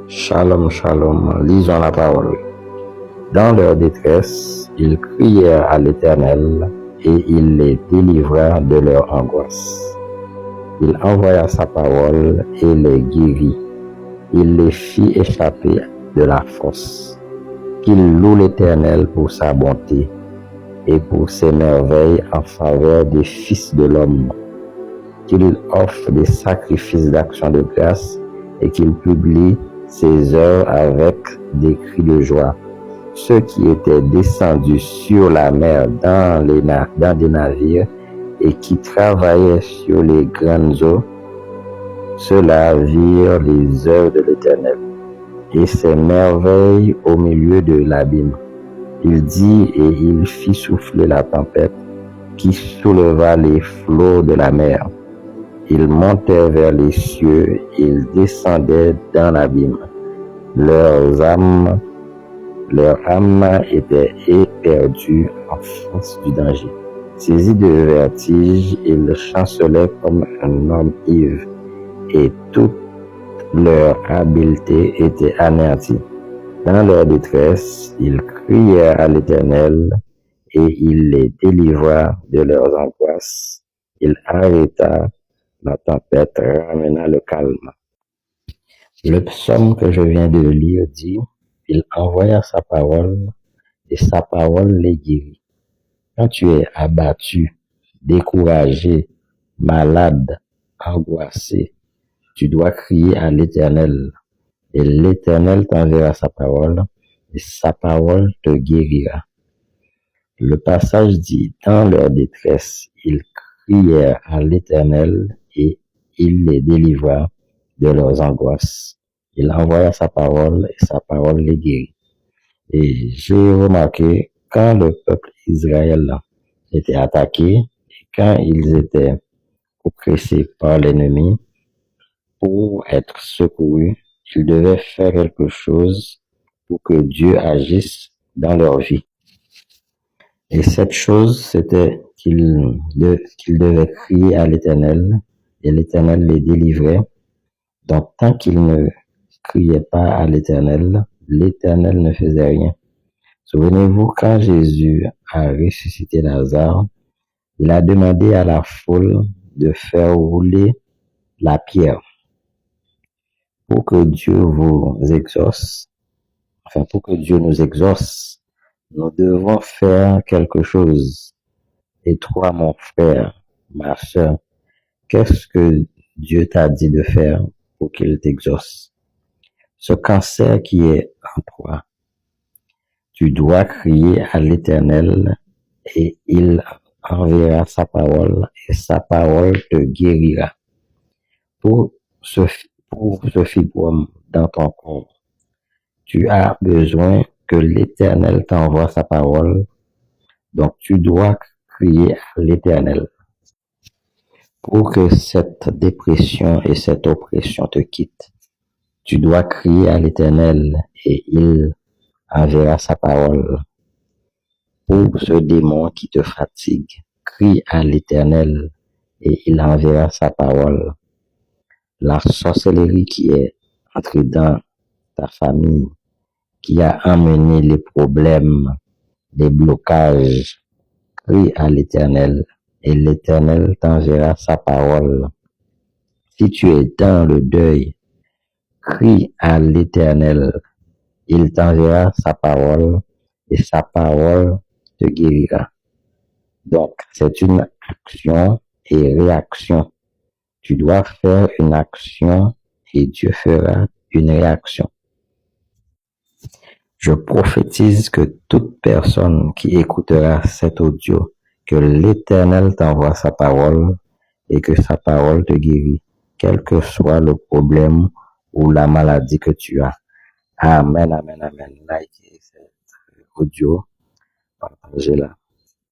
Shalom, shalom, lisons la parole. Dans leur détresse, ils crièrent à l'Éternel et il les délivra de leur angoisse. Il envoya sa parole et les guérit. Il les fit échapper de la fosse. Qu'ils louent l'Éternel pour sa bonté et pour ses merveilles en faveur des fils de l'homme. Qu'il offre des sacrifices d'action de grâce et qu'il publie ses œuvres avec des cris de joie. Ceux qui étaient descendus sur la mer dans des navires et qui travaillaient sur les grandes eaux, ceux-là virent les œuvres de l'Éternel et ses merveilles au milieu de l'abîme. Il dit et il fit souffler la tempête qui souleva les flots de la mer. Ils montaient vers les cieux, ils descendaient dans l'abîme. Leur âme était éperdue en face du danger. Saisis de vertige, ils chancelaient comme un homme ivre, et toute leur habileté était anéantie. Dans leur détresse, ils crièrent à l'Éternel, et il les délivra de leurs angoisses. Il arrêta la tempête, ramena le calme. Le psaume que je viens de lire dit, il envoya sa parole et sa parole les guérit. Quand tu es abattu, découragé, malade, angoissé, tu dois crier à l'Éternel et l'Éternel t'enverra sa parole et sa parole te guérira. Le passage dit, dans leur détresse, ils crièrent à l'Éternel et il les délivra de leurs angoisses. Il envoya sa parole et sa parole les guérit. Et j'ai remarqué, quand le peuple Israël était attaqué, et quand ils étaient oppressés par l'ennemi, pour être secourus, ils devaient faire quelque chose pour que Dieu agisse dans leur vie. Et cette chose, c'était qu'ils devaient crier à l'Éternel, et l'Éternel les délivrait. Donc, tant qu'ils ne criaient pas à l'Éternel, l'Éternel ne faisait rien. Souvenez-vous, quand Jésus a ressuscité Lazare, il a demandé à la foule de faire rouler la pierre. Pour que Dieu vous exauce, pour que Dieu nous exauce, nous devons faire quelque chose. Et toi, mon frère, ma soeur, qu'est-ce que Dieu t'a dit de faire pour qu'il t'exauce? Ce cancer qui est en toi, tu dois crier à l'Éternel et il enverra sa parole et sa parole te guérira. Pour ce fibrome dans ton corps, tu as besoin que l'Éternel t'envoie sa parole. Donc, tu dois crier à l'Éternel pour que cette dépression et cette oppression te quittent. Tu dois crier à l'Éternel et il enverra sa parole. Pour ce démon qui te fatigue, crie à l'Éternel et il enverra sa parole. La sorcellerie qui est entrée dans ta famille, qui a amené les problèmes, les blocages, crie à l'Éternel et l'Éternel t'enverra sa parole. Si tu es dans le deuil, crie à l'Éternel, il t'enverra sa parole et sa parole te guérira. Donc, c'est une action et réaction. Tu dois faire une action et Dieu fera une réaction. Je prophétise que toute personne qui écoutera cet audio, que l'Éternel t'envoie sa parole et que sa parole te guérit, quel que soit le problème ou la maladie que tu as. Amen, amen, amen. Likez cet audio, partagez-la.